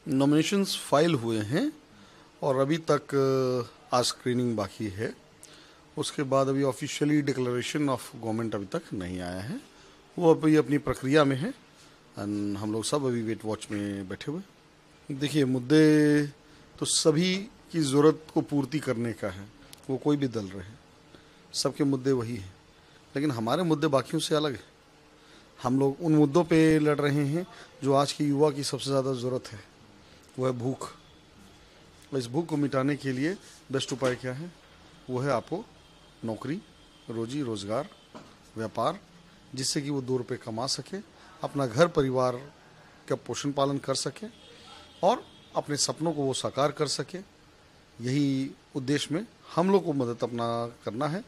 Nominations file हुए हैं और अभी तक आज स्क्रीनिंग बाकी है। उसके बाद अभी ऑफिशियली डिक्लेरेशन ऑफ गवर्नमेंट अभी तक नहीं आया है, वो अभी अपनी प्रक्रिया में है एंड हम लोग सब अभी वेट वॉच में बैठे हुए। देखिए, मुद्दे तो सभी की ज़रूरत को पूर्ति करने का है, वो कोई भी दल रहे, सबके मुद्दे वही हैं, लेकिन हमारे मुद्दे बाकियों से अलग है। हम लोग उन मुद्दों पे लड़ रहे हैं जो आज के युवा की सबसे ज़्यादा ज़रूरत है, वो है भूख। इस भूख को मिटाने के लिए बेस्ट उपाय क्या है? वो है आपको नौकरी, रोजी रोज़गार, व्यापार, जिससे कि वो 2 रुपये कमा सके, अपना घर परिवार का पोषण पालन कर सके और अपने सपनों को वो साकार कर सके। यही उद्देश्य में हम लोग को मदद अपना करना है।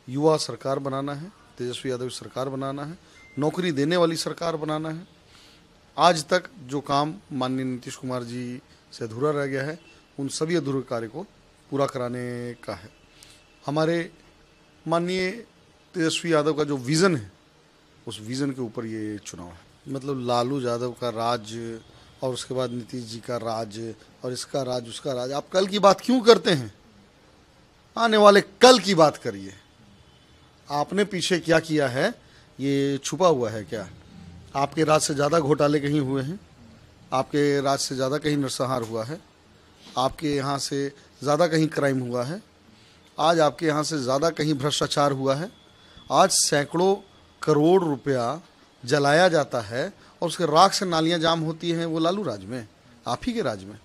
युवा सरकार बनाना है, तेजस्वी यादव सरकार बनाना है, नौकरी देने वाली सरकार बनाना है। आज तक जो काम माननीय नीतीश कुमार जी से अधूरा रह गया है, उन सभी अधूरे कार्य को पूरा कराने का है। हमारे माननीय तेजस्वी यादव का जो विज़न है, उस विज़न के ऊपर ये चुनाव है। मतलब लालू यादव का राज और उसके बाद नीतीश जी का राज और इसका राज उसका राज। आप कल की बात क्यों करते हैं? आने वाले कल की बात करिए। आपने पीछे क्या किया है ये छुपा हुआ है क्या? आपके राज से ज़्यादा घोटाले कहीं हुए हैं? आपके राज से ज़्यादा कहीं नरसंहार हुआ है? आपके यहाँ से ज़्यादा कहीं क्राइम हुआ है? आज आपके यहाँ से ज़्यादा कहीं भ्रष्टाचार हुआ है? आज सैकड़ों करोड़ रुपया जलाया जाता है और उसके राख से नालियाँ जाम होती हैं, वो लालू राज में, आप ही के राज में।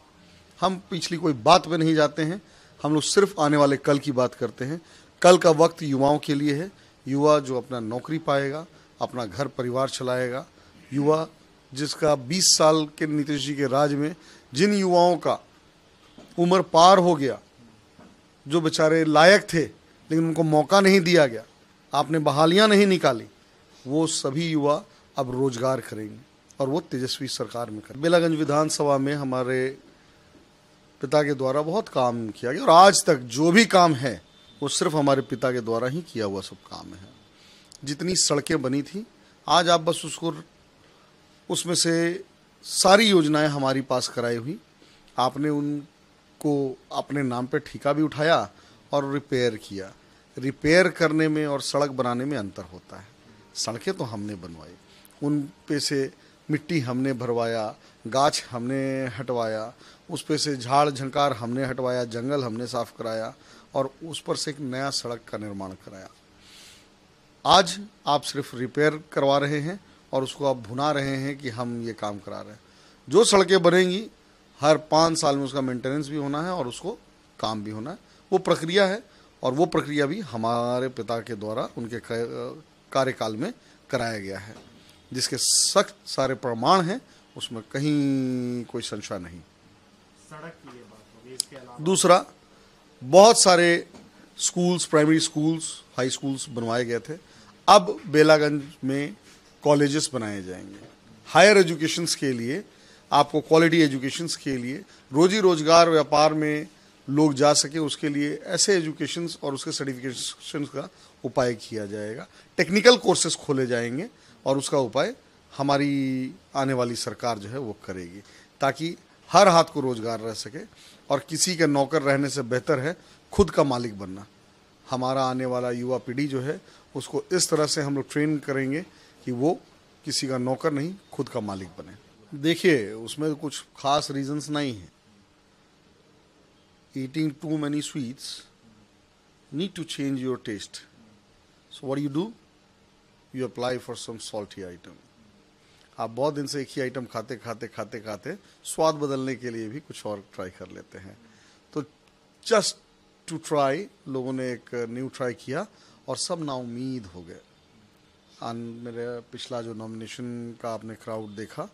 हम पिछली कोई बात पे नहीं जाते हैं, हम लोग सिर्फ आने वाले कल की बात करते हैं। कल का वक्त युवाओं के लिए है। युवा जो अपना नौकरी पाएगा, अपना घर परिवार चलाएगा, युवा जिसका 20 साल के नीतीश जी के राज में जिन युवाओं का उम्र पार हो गया, जो बेचारे लायक थे लेकिन उनको मौका नहीं दिया गया, आपने बहालियां नहीं निकाली, वो सभी युवा अब रोजगार करेंगे और वो तेजस्वी सरकार में करेंगे। बेलागंज विधानसभा में हमारे पिता के द्वारा बहुत काम किया गया और आज तक जो भी काम है वो सिर्फ हमारे पिता के द्वारा ही किया हुआ सब काम है। जितनी सड़कें बनी थी, आज आप बस उसमें से सारी योजनाएं हमारी पास कराई हुई, आपने उनको अपने नाम पे ठेका भी उठाया और रिपेयर किया। रिपेयर करने में और सड़क बनाने में अंतर होता है। सड़कें तो हमने बनवाई, उन पे से मिट्टी हमने भरवाया, गाछ हमने हटवाया, उस पे से झाड़ झंकार हमने हटवाया, जंगल हमने साफ कराया और उस पर से एक नया सड़क का निर्माण कराया। आज आप सिर्फ रिपेयर करवा रहे हैं और उसको आप भुना रहे हैं कि हम ये काम करा रहे हैं। जो सड़कें बनेंगी हर 5 साल में उसका मेंटेनेंस भी होना है और उसको काम भी होना है, वो प्रक्रिया है और वो प्रक्रिया भी हमारे पिता के द्वारा उनके कार्यकाल में कराया गया है, जिसके सख्त सारे प्रमाण हैं, उसमें कहीं कोई संशय नहीं। सड़क की ये बात होगी, इसके अलावा दूसरा, बहुत सारे schools, primary schools, high schools बनवाए गए थे। अब बेलागंज में कॉलेजेस बनाए जाएंगे हायर एजुकेशंस के लिए, आपको क्वालिटी एजुकेशंस के लिए, रोजी रोजगार व्यापार में लोग जा सके, उसके लिए ऐसे एजुकेशंस और उसके सर्टिफिकेशंस का उपाय किया जाएगा। टेक्निकल कोर्सेज खोले जाएंगे और उसका उपाय हमारी आने वाली सरकार जो है वो करेगी, ताकि हर हाथ को रोजगार रह सके और किसी के नौकर रहने से बेहतर है खुद का मालिक बनना। हमारा आने वाला युवा पीढ़ी जो है उसको इस तरह से हम लोग ट्रेन करेंगे कि वो किसी का नौकर नहीं, खुद का मालिक बने। देखिए, उसमें कुछ खास रीजंस नहीं है। Eating too many sweets need to change your taste, so what you do, you apply for some salty item. आप बहुत दिन से एक ही आइटम खाते खाते खाते खाते स्वाद बदलने के लिए भी कुछ और ट्राई कर लेते हैं। तो जस्ट टू ट्राई, लोगों ने एक न्यू ट्राई किया और सब नाउम्मीद हो गए। मेरे पिछला जो नॉमिनेशन का आपने क्राउड देखा,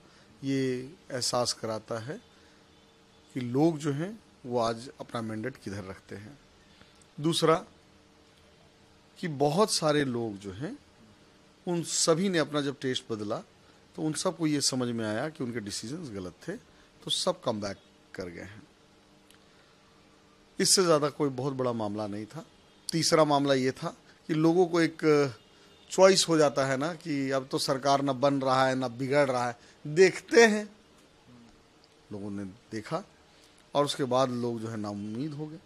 ये एहसास कराता है कि लोग जो हैं वो आज अपना मैंडेट किधर रखते हैं। दूसरा कि बहुत सारे लोग जो हैं उन सभी ने अपना जब टेस्ट बदला तो उन सबको ये समझ में आया कि उनके डिसीजंस गलत थे, तो सब कम बैक कर गए हैं। इससे ज़्यादा कोई बहुत बड़ा मामला नहीं था। तीसरा मामला ये था कि लोगों को एक चॉइस हो जाता है ना कि अब तो सरकार न बन रहा है न बिगड़ रहा है, देखते हैं। लोगों ने देखा और उसके बाद लोग जो है नाउम्मीद हो गए।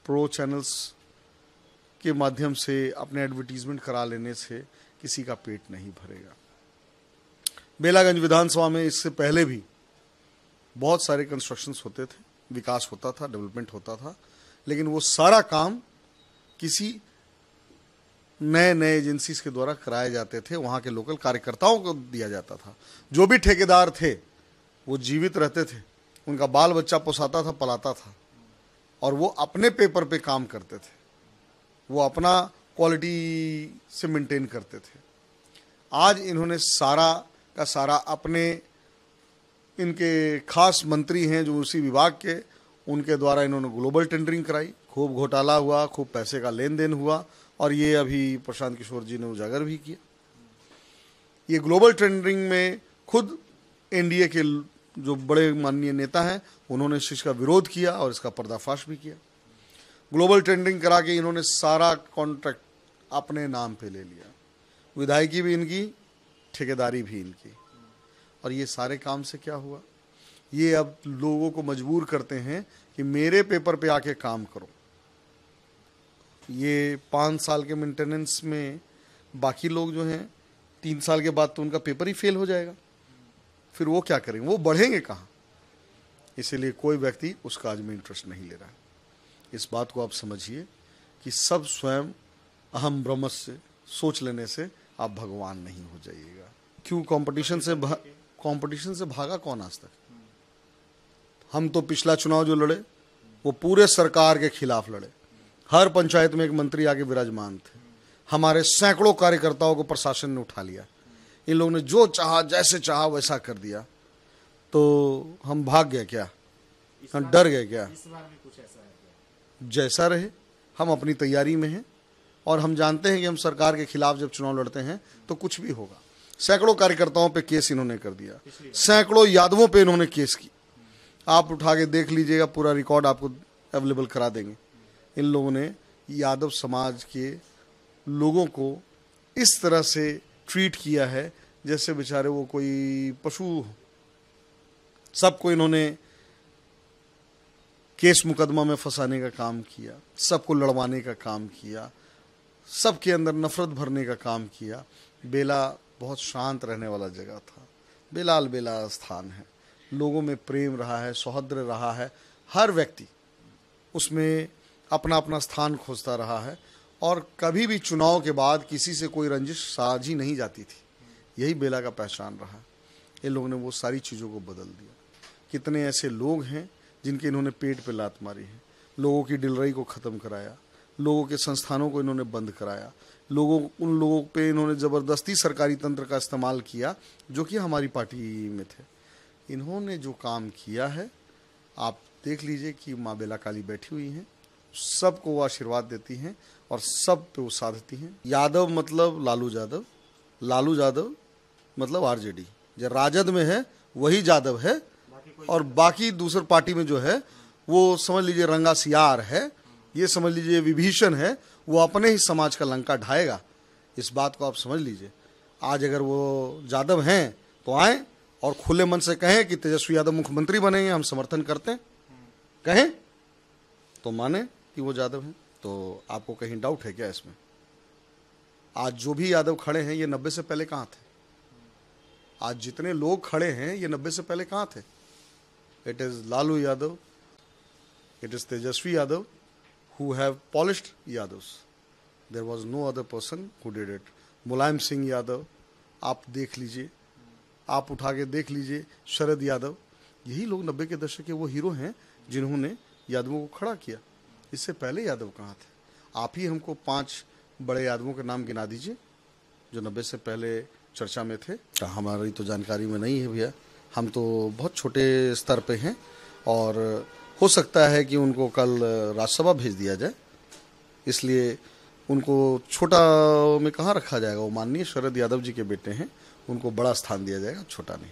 प्रो चैनल्स के माध्यम से अपने एडवर्टीजमेंट करा लेने से किसी का पेट नहीं भरेगा। बेलागंज विधानसभा में इससे पहले भी बहुत सारे कंस्ट्रक्शंस होते थे, विकास होता था, डेवलपमेंट होता था, लेकिन वो सारा काम किसी नए नए एजेंसीज के द्वारा कराए जाते थे, वहाँ के लोकल कार्यकर्ताओं को दिया जाता था। जो भी ठेकेदार थे वो जीवित रहते थे, उनका बाल बच्चा पोसाता था, पलाता था, और वो अपने पेपर पे काम करते थे, वो अपना क्वालिटी से मेंटेन करते थे। आज इन्होंने सारा का सारा अपने, इनके खास मंत्री हैं जो उसी विभाग के, उनके द्वारा इन्होंने ग्लोबल टेंडरिंग कराई, खूब घोटाला हुआ, खूब पैसे का लेन देन हुआ, और ये अभी प्रशांत किशोर जी ने उजागर भी किया। ये ग्लोबल टेंडरिंग में खुद एनडीए के जो बड़े माननीय नेता हैं उन्होंने इस चीज़ का विरोध किया और इसका पर्दाफाश भी किया। ग्लोबल टेंडरिंग करा के इन्होंने सारा कॉन्ट्रैक्ट अपने नाम पे ले लिया, विधायकी भी इनकी, ठेकेदारी भी इनकी। और ये सारे काम से क्या हुआ, ये अब लोगों को मजबूर करते हैं कि मेरे पेपर पे आके काम करो। ये 5 साल के मेंटेनेंस में बाकी लोग जो हैं 3 साल के बाद तो उनका पेपर ही फेल हो जाएगा, फिर वो क्या करेंगे, वो बढ़ेंगे कहाँ। इसीलिए कोई व्यक्ति उस काज में इंटरेस्ट नहीं ले रहा है। इस बात को आप समझिए कि सब स्वयं अहम ब्रह्म से सोच लेने से आप भगवान नहीं हो जाइएगा। क्यों कंपटीशन से भागा कौन आज तक? हम तो पिछला चुनाव जो लड़े वो पूरे सरकार के खिलाफ लड़े, हर पंचायत में एक मंत्री आके विराजमान थे, हमारे सैकड़ों कार्यकर्ताओं को प्रशासन ने उठा लिया, इन लोगों ने जो चाहा जैसे चाहा वैसा कर दिया, तो हम भाग गए क्या, हम डर गए क्या? इस बार भी कुछ ऐसा है क्या? जैसा रहे, हम अपनी तैयारी में हैं और हम जानते हैं कि हम सरकार के खिलाफ जब चुनाव लड़ते हैं तो कुछ भी होगा। सैकड़ों कार्यकर्ताओं पे केस इन्होंने कर दिया, सैकड़ों यादवों पे इन्होंने केस की, आप उठा के देख लीजिएगा, पूरा रिकॉर्ड आपको अवेलेबल करा देंगे। इन लोगों ने यादव समाज के लोगों को इस तरह से ट्रीट किया है जैसे बेचारे वो कोई पशु हो। सबको इन्होंने केस मुकदमा में फंसाने का काम किया, सबको लड़वाने का काम किया, सबके अंदर नफरत भरने का काम किया। बेला बहुत शांत रहने वाला जगह था, बेलाल बेला स्थान है, लोगों में प्रेम रहा है, सौहार्द रहा है, हर व्यक्ति उसमें अपना अपना स्थान खोजता रहा है, और कभी भी चुनाव के बाद किसी से कोई रंजिश साझी नहीं जाती थी। यही बेला का पहचान रहा। इन लोगों ने वो सारी चीज़ों को बदल दिया। कितने ऐसे लोग हैं जिनके इन्होंने पेट पे लात मारी है, लोगों की डिलरई को ख़त्म कराया, लोगों के संस्थानों को इन्होंने बंद कराया, उन लोगों पे इन्होंने ज़बरदस्ती सरकारी तंत्र का इस्तेमाल किया जो कि हमारी पार्टी में थे। इन्होंने जो काम किया है आप देख लीजिए कि माँ बेला काली बैठी हुई हैं, सबको वो आशीर्वाद देती हैं और सब पे वो साधती हैं। यादव मतलब लालू यादव, लालू यादव मतलब आरजेडी, जो राजद में है वही यादव है, और बाकी दूसरी पार्टी में जो है वो समझ लीजिए रंगा सियार है, ये समझ लीजिए विभीषण है, वो अपने ही समाज का लंका ढाएगा। इस बात को आप समझ लीजिए। आज अगर वो यादव हैं तो आए और खुले मन से कहें कि तेजस्वी यादव मुख्यमंत्री बनेंगे, हम समर्थन करते हैं, कहें तो माने कि वो यादव हैं। तो आपको कहीं डाउट है क्या इसमें? आज जो भी यादव खड़े हैं ये 90 से पहले कहाँ थे? आज जितने लोग खड़े हैं ये 90 से पहले कहाँ थे? It is Lalu Yadav, it is Tejashwi Yadav who have polished Yadavs. There was no other person who did it. Mulayam Singh Yadav आप देख लीजिए, आप उठा के देख लीजिए, शरद यादव, यही लोग 90 के दशक के वो हीरो हैं जिन्होंने यादवों को खड़ा किया। इससे पहले यादव कहाँ थे? आप ही हमको 5 बड़े यादवों के नाम गिना दीजिए जो 90 से पहले चर्चा में थे। हमारी तो जानकारी में नहीं है भैया, हम तो बहुत छोटे स्तर पे हैं, और हो सकता है कि उनको कल राज्यसभा भेज दिया जाए, इसलिए उनको छोटा में कहाँ रखा जाएगा। वो माननीय शरद यादव जी के बेटे हैं, उनको बड़ा स्थान दिया जाएगा, छोटा नहीं।